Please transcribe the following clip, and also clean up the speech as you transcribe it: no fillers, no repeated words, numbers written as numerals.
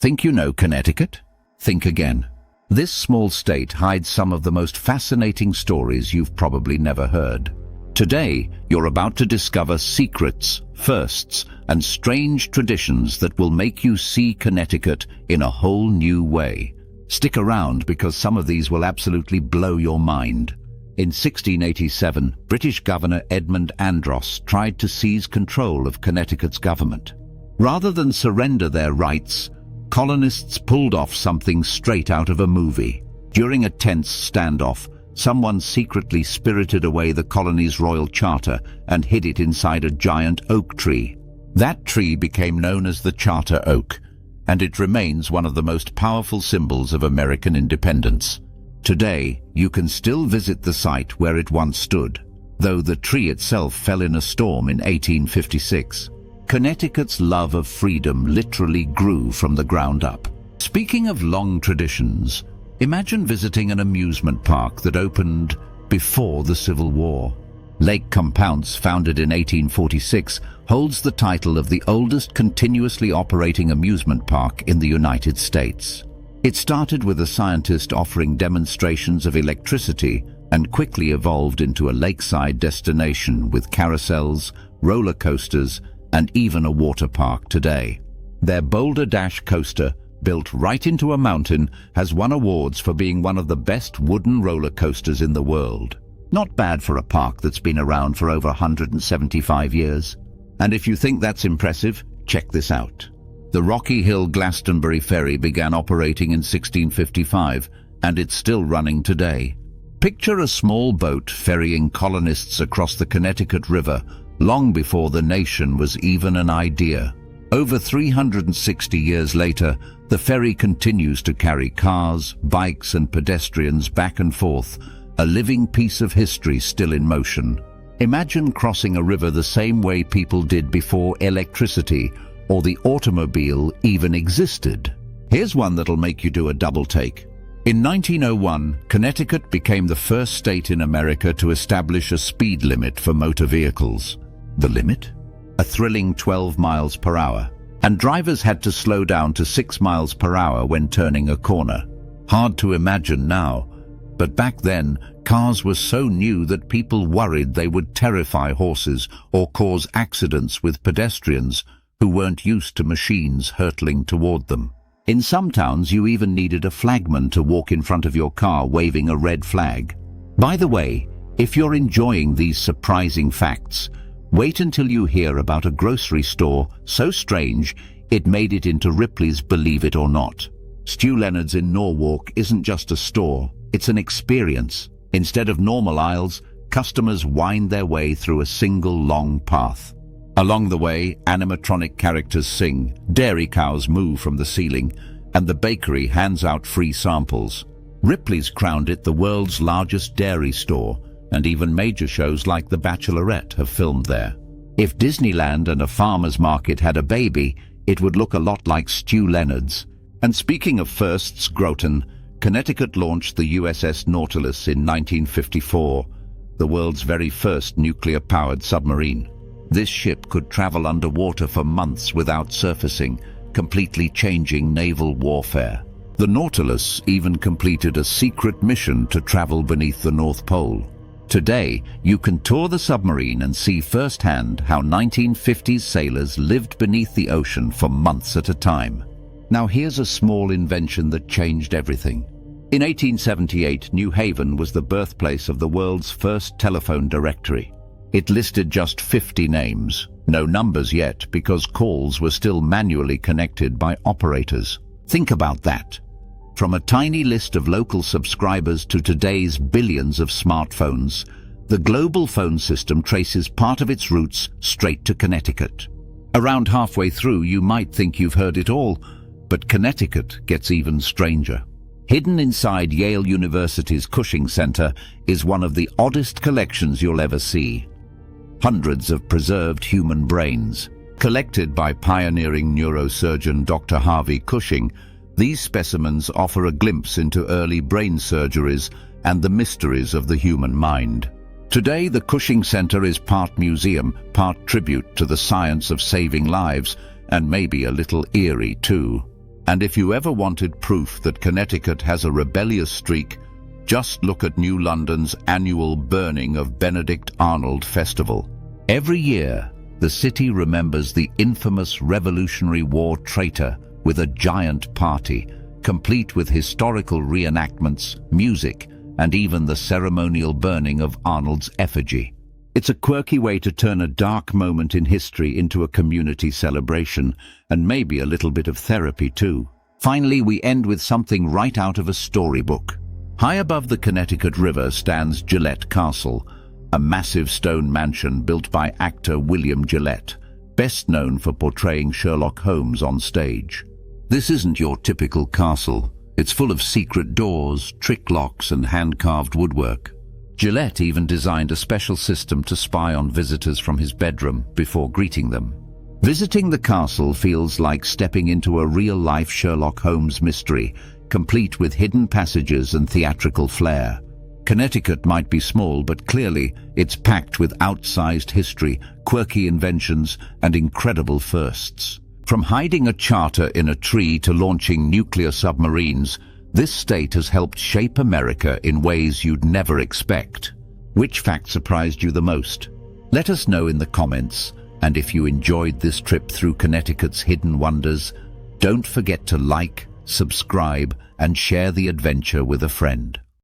Think you know Connecticut? Think again. This small state hides some of the most fascinating stories you've probably never heard. Today, you're about to discover secrets, firsts, and strange traditions that will make you see Connecticut in a whole new way. Stick around because some of these will absolutely blow your mind. In 1687, British Governor Edmund Andros tried to seize control of Connecticut's government. Rather than surrender their rights, colonists pulled off something straight out of a movie. During a tense standoff, someone secretly spirited away the colony's royal charter and hid it inside a giant oak tree. That tree became known as the Charter Oak, and it remains one of the most powerful symbols of American independence. Today, you can still visit the site where it once stood, though the tree itself fell in a storm in 1856. Connecticut's love of freedom literally grew from the ground up. Speaking of long traditions, imagine visiting an amusement park that opened before the Civil War. Lake Compounce, founded in 1846, holds the title of the oldest continuously operating amusement park in the United States. It started with a scientist offering demonstrations of electricity and quickly evolved into a lakeside destination with carousels, roller coasters, and even a water park today. Their Boulder Dash coaster, built right into a mountain, has won awards for being one of the best wooden roller coasters in the world. Not bad for a park that's been around for over 175 years. And if you think that's impressive, check this out. The Rocky Hill Glastonbury Ferry began operating in 1655, and it's still running today. Picture a small boat ferrying colonists across the Connecticut River long before the nation was even an idea. Over 360 years later, the ferry continues to carry cars, bikes, and pedestrians back and forth, a living piece of history still in motion. Imagine crossing a river the same way people did before electricity or the automobile even existed. Here's one that'll make you do a double take. In 1901, Connecticut became the first state in America to establish a speed limit for motor vehicles. The limit? A thrilling 12 miles per hour, and drivers had to slow down to 6 miles per hour when turning a corner. Hard to imagine now, but back then, cars were so new that people worried they would terrify horses or cause accidents with pedestrians who weren't used to machines hurtling toward them. In some towns, you even needed a flagman to walk in front of your car waving a red flag. By the way, if you're enjoying these surprising facts, wait until you hear about a grocery store so strange it made it into Ripley's Believe It or Not. Stu Leonard's in Norwalk isn't just a store, it's an experience. Instead of normal aisles, customers wind their way through a single long path. Along the way, animatronic characters sing, dairy cows moo from the ceiling, and the bakery hands out free samples. Ripley's crowned it the world's largest dairy store, and even major shows like The Bachelorette have filmed there. If Disneyland and a farmer's market had a baby, it would look a lot like Stu Leonard's. And speaking of firsts, Groton, Connecticut launched the USS Nautilus in 1954, the world's very first nuclear-powered submarine. This ship could travel underwater for months without surfacing, completely changing naval warfare. The Nautilus even completed a secret mission to travel beneath the North Pole. Today, you can tour the submarine and see firsthand how 1950s sailors lived beneath the ocean for months at a time. Now here's a small invention that changed everything. In 1878, New Haven was the birthplace of the world's first telephone directory. It listed just 50 names, no numbers yet because calls were still manually connected by operators. Think about that. From a tiny list of local subscribers to today's billions of smartphones, the global phone system traces part of its roots straight to Connecticut. Around halfway through, you might think you've heard it all, but Connecticut gets even stranger. Hidden inside Yale University's Cushing Center is one of the oddest collections you'll ever see. Hundreds of preserved human brains. Collected by pioneering neurosurgeon Dr. Harvey Cushing, these specimens offer a glimpse into early brain surgeries and the mysteries of the human mind. Today, the Cushing Center is part museum, part tribute to the science of saving lives, and maybe a little eerie too. And if you ever wanted proof that Connecticut has a rebellious streak, just look at New London's annual burning of Benedict Arnold Festival. Every year, the city remembers the infamous Revolutionary War traitor with a giant party, complete with historical reenactments, music, and even the ceremonial burning of Arnold's effigy. It's a quirky way to turn a dark moment in history into a community celebration, and maybe a little bit of therapy too. Finally, we end with something right out of a storybook. High above the Connecticut River stands Gillette Castle, a massive stone mansion built by actor William Gillette, best known for portraying Sherlock Holmes on stage. This isn't your typical castle. It's full of secret doors, trick locks, and hand-carved woodwork. Gillette even designed a special system to spy on visitors from his bedroom before greeting them. Visiting the castle feels like stepping into a real-life Sherlock Holmes mystery, complete with hidden passages and theatrical flair. Connecticut might be small, but clearly it's packed with outsized history, quirky inventions, and incredible firsts. From hiding a charter in a tree to launching nuclear submarines, this state has helped shape America in ways you'd never expect. Which fact surprised you the most? Let us know in the comments, and if you enjoyed this trip through Connecticut's hidden wonders, don't forget to like, subscribe, and share the adventure with a friend.